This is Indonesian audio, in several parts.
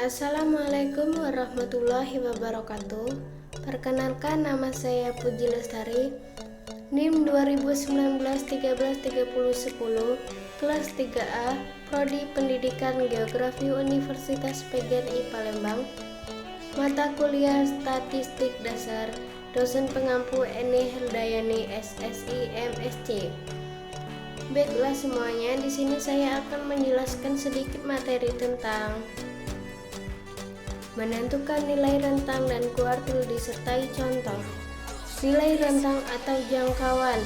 Assalamualaikum warahmatullahi wabarakatuh. Perkenalkan, nama saya Puji Lestari, NIM 2019-13-30-10, kelas 3A, Prodi Pendidikan Geografi Universitas PGRI Palembang, mata kuliah Statistik Dasar, dosen pengampu Eni Herdayani SSI MSc. Baiklah semuanya, di sini saya akan menjelaskan sedikit materi tentang menentukan nilai rentang dan kuartil disertai contoh. Nilai rentang atau jangkauan.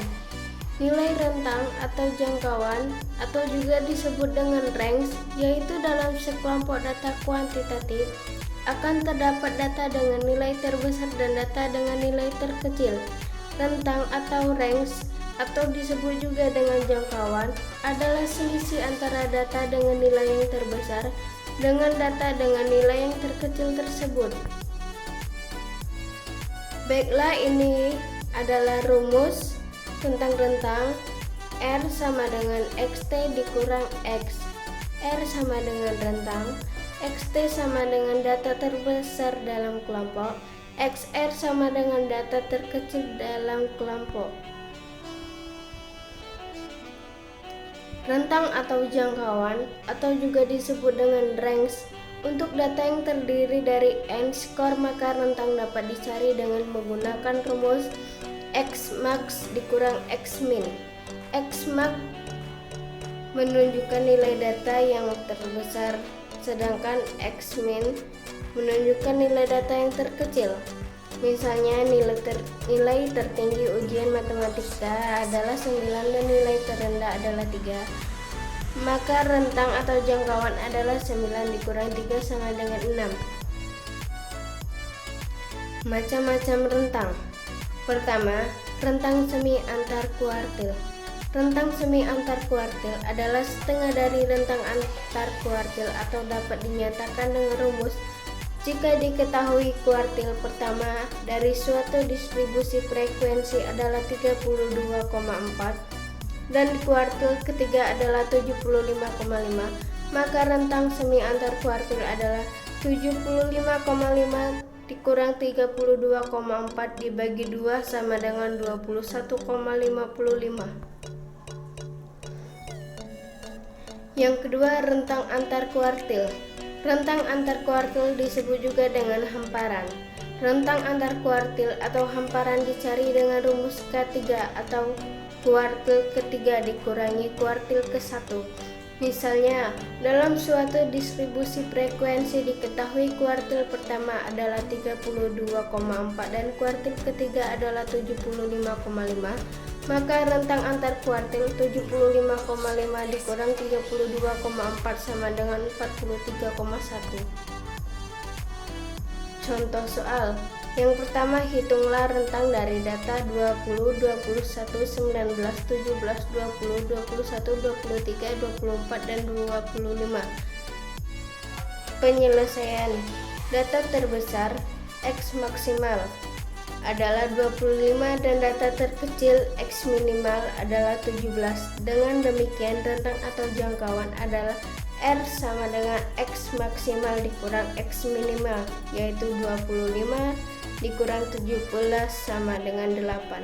Nilai rentang atau jangkauan atau juga disebut dengan range, yaitu dalam sekelompok data kuantitatif akan terdapat data dengan nilai terbesar dan data dengan nilai terkecil. Rentang atau range atau disebut juga dengan jangkauan adalah selisih antara data dengan nilai yang terbesar dengan data dengan nilai yang terkecil tersebut. Baiklah, ini adalah rumus tentang rentang. R sama dengan XT dikurang X. R sama dengan rentang, XT sama dengan data terbesar dalam kelompok, XR sama dengan data terkecil dalam kelompok. Rentang atau jangkauan atau juga disebut dengan range untuk data yang terdiri dari n skor, maka rentang dapat dicari dengan menggunakan rumus X max dikurang X min. X max menunjukkan nilai data yang terbesar, sedangkan X min menunjukkan nilai data yang terkecil. Misalnya nilai tertinggi ujian matematika adalah 9 dan nilai terendah adalah 3. Maka rentang atau jangkauan adalah 9 dikurang 3 sama dengan 6. Macam-macam rentang. Pertama, rentang semi antar kuartil. Rentang semi antar kuartil adalah setengah dari rentang antar kuartil atau dapat dinyatakan dengan rumus jika diketahui kuartil pertama dari suatu distribusi frekuensi adalah 32,4 dan kuartil ketiga adalah 75,5, maka rentang semi antar kuartil adalah 75,5 dikurang 32,4 dibagi 2 sama dengan 21,55. Yang kedua, rentang antar kuartil. Rentang antar kuartil disebut juga dengan hamparan. Rentang antar kuartil atau hamparan dicari dengan rumus K3 atau kuartil ketiga dikurangi kuartil ke-1. Misalnya, dalam suatu distribusi frekuensi diketahui kuartil pertama adalah 32,4 dan kuartil ketiga adalah 75,5, maka rentang antar kuartil 75,5 dikurang 32,4 sama dengan 43,1. Contoh soal. Yang pertama, hitunglah rentang dari data 20, 21, 19, 17, 20, 21, 23, 24, dan 25. Penyelesaian. Data terbesar X maksimal adalah 25 dan data terkecil X minimal adalah 17. Dengan demikian, rentang atau jangkauan adalah R sama dengan X maksimal dikurang X minimal, yaitu 25 dikurang 17 sama dengan 8.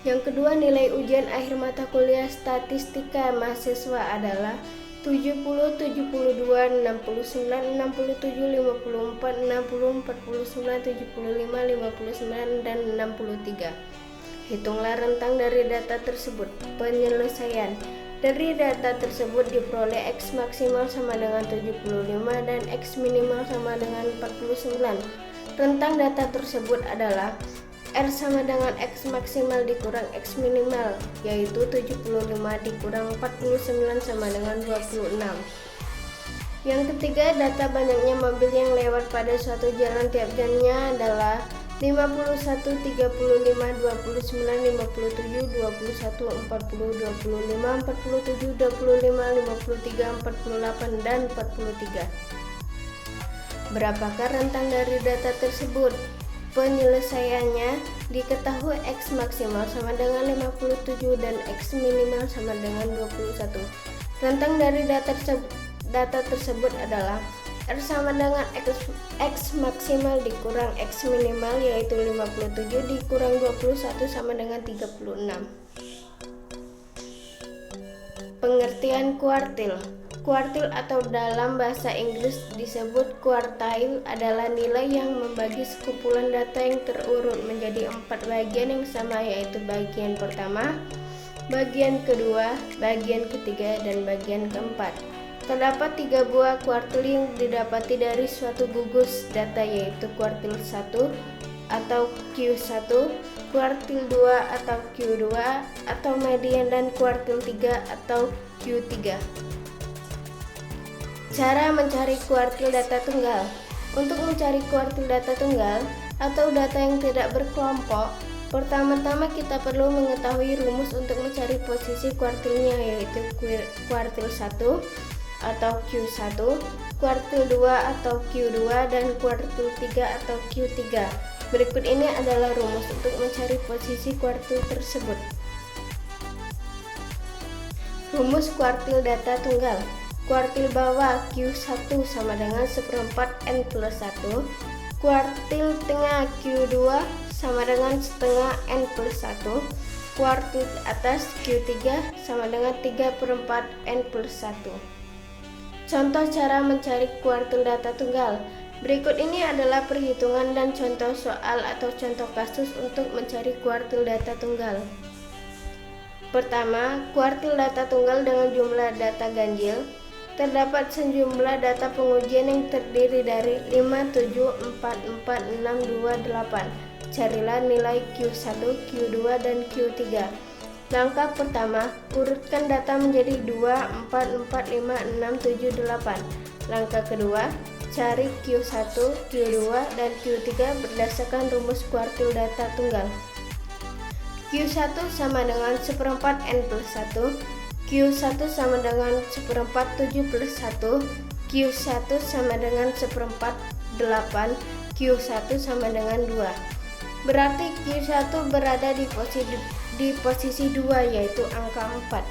Yang kedua, nilai ujian akhir mata kuliah statistika mahasiswa adalah 70, 72, 69, 67, 54, 60, 49, 75, 59, dan 63. Hitunglah rentang dari data tersebut. Penyelesaian. Dari data tersebut diperoleh X maksimal sama dengan 75 dan X minimal sama dengan 49. Rentang data tersebut adalah R sama dengan X maksimal dikurang X minimal, yaitu 75 dikurang 49 sama dengan 26. Yang ketiga, data banyaknya mobil yang lewat pada suatu jalan tiap jamnya adalah 51, 35, 29, 57, 21, 40, 25, 47, 25, 53, 48, dan 43. Berapakah rentang dari data tersebut? Penyelesaiannya, diketahui X maksimal sama dengan 57 dan X minimal sama dengan 21. Rentang dari data tersebut adalah R sama dengan X maksimal dikurang X minimal, yaitu 57 dikurang 21 sama dengan 36. Pengertian kuartil. Kuartil atau dalam bahasa Inggris disebut quartile adalah nilai yang membagi sekumpulan data yang terurut menjadi 4 bagian yang sama, yaitu bagian pertama, bagian kedua, bagian ketiga, dan bagian keempat. Terdapat 3 buah kuartil yang didapati dari suatu gugus data, yaitu kuartil 1 atau Q1, kuartil 2 atau Q2 atau median, dan kuartil 3 atau Q3. Cara mencari kuartil data tunggal. Untuk mencari kuartil data tunggal atau data yang tidak berkelompok, pertama-tama kita perlu mengetahui rumus untuk mencari posisi kuartilnya, yaitu kuartil 1 atau Q1, kuartil 2 atau Q2, dan kuartil 3 atau Q3. Berikut ini adalah rumus untuk mencari posisi kuartil tersebut. Rumus kuartil data tunggal. Kuartil bawah Q1 sama dengan 1/4 N plus 1, kuartil tengah Q2 sama dengan setengah N plus 1, kuartil atas Q3 sama dengan 3/4 N plus 1. Contoh cara mencari kuartil data tunggal. Berikut ini adalah perhitungan dan contoh soal atau contoh kasus untuk mencari kuartil data tunggal. Pertama, kuartil data tunggal dengan jumlah data ganjil. Terdapat sejumlah data pengujian yang terdiri dari 5, 7, 4, 4, 6, 2, 8. Carilah nilai Q1, Q2, dan Q3. Langkah pertama, urutkan data menjadi 2, 4, 4, 5, 6, 7, 8. Langkah kedua, cari Q1, Q2, dan Q3 berdasarkan rumus kuartil data tunggal. Q1 sama dengan 1/4 N plus 1, Q1 sama dengan 1/4 7 plus 1, Q1 sama dengan 1/4 8, Q1 sama dengan 2. Berarti Q1 berada di posisi 2, yaitu angka 4.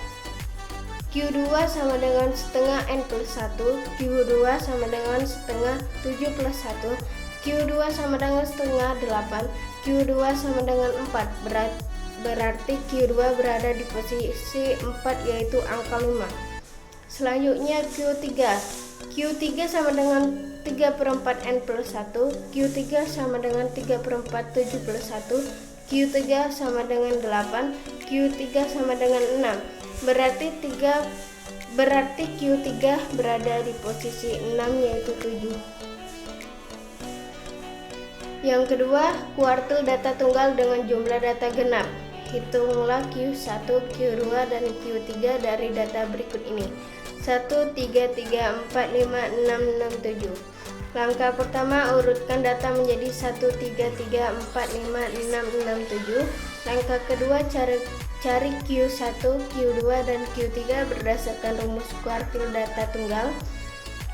Q2 sama dengan setengah N plus 1, Q2 sama dengan setengah 7 plus 1, Q2 sama dengan setengah 8, Q2 sama dengan 4. Berarti Q2 berada di posisi 4, yaitu angka 5. Selanjutnya Q3. Q3 sama dengan 3/4 N plus 1, Q3 sama dengan 3/4 7 plus 1, Q3 sama dengan 8, Q3 sama dengan 6. Berarti Q3 berada di posisi 6, yaitu 7. Yang kedua, kuartil data tunggal dengan jumlah data genap. Hitunglah Q1, Q2, dan Q3 dari data berikut ini: 1, 3, 3, 4, 5, 6, 6, 7. Langkah pertama, urutkan data menjadi 1, 3, 3, 4, 5, 6, 6, 7. Langkah kedua, cari Q1, Q2, dan Q3 berdasarkan rumus kuartil data tunggal.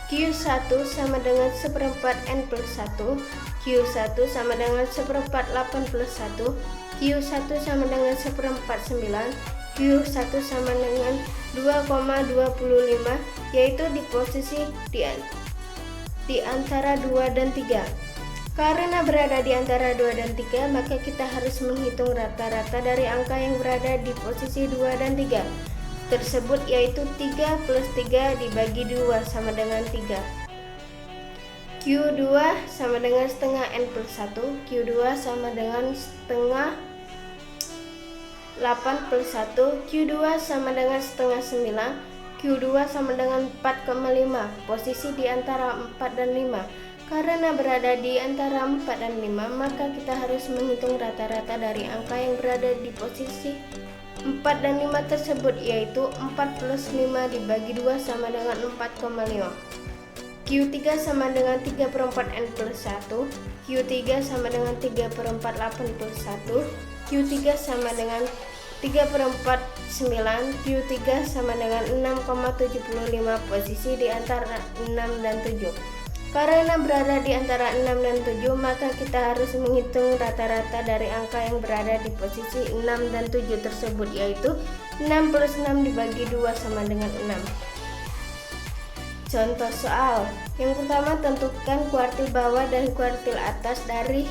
Q1 sama dengan 1/4 N plus 1, Q1 sama dengan 1/4 8 plus 1, Q1 sama dengan 1/4 9, Q1 sama dengan 2,25, yaitu di posisi di antara 2 dan 3. Karena berada di antara 2 dan 3, maka kita harus menghitung rata-rata dari angka yang berada di posisi 2 dan 3 tersebut, yaitu 3 plus 3 dibagi 2 sama dengan 3. Q2 sama dengan setengah N plus 1, Q2 sama dengan setengah 8 plus 1, Q2 sama dengan setengah 9, Q2 sama dengan 4,5, posisi di antara 4 dan 5. Karena berada di antara 4 dan 5, maka kita harus menghitung rata-rata dari angka yang berada di posisi 4 dan 5 tersebut, yaitu 4 plus 5 dibagi 2 sama dengan 4,5. Q3 sama dengan 3/4 N plus 1, Q3 sama dengan 3/4 8 plus 1, Q3 sama dengan 3/4 9, Q3 sama dengan 6,75, posisi di antara 6 dan 7. Karena berada di antara 6 dan 7, maka kita harus menghitung rata-rata dari angka yang berada di posisi 6 dan 7 tersebut, yaitu 6 plus 6 dibagi 2 sama dengan 6. Contoh soal. Yang pertama, tentukan kuartil bawah dan kuartil atas dari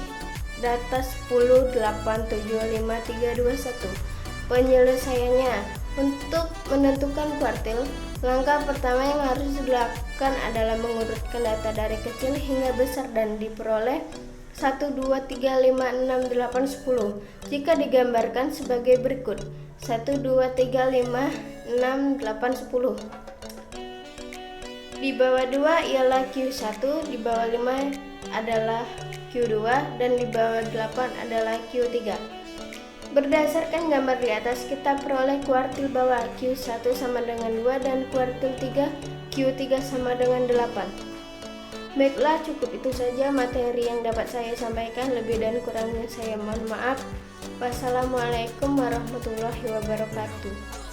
data 10, 8, 7, 5, 3, 2, 1. Penyelesaiannya, untuk menentukan kuartil, langkah pertama yang harus dilakukan adalah mengurutkan data dari kecil hingga besar dan diperoleh 1, 2, 3, 5, 6, 8, 10. Jika digambarkan sebagai berikut: 1, 2, 3, 5, 6, 8, 10. Di bawah 2 ialah Q1, di bawah 5 adalah Q2, dan di bawah 8 adalah Q3. Berdasarkan gambar di atas, kita peroleh kuartil bawah Q1 sama dengan 2 dan kuartil 3 Q3 sama dengan 8. Baiklah, cukup itu saja materi yang dapat saya sampaikan. Lebih dan kurangnya saya mohon maaf. Wassalamualaikum warahmatullahi wabarakatuh.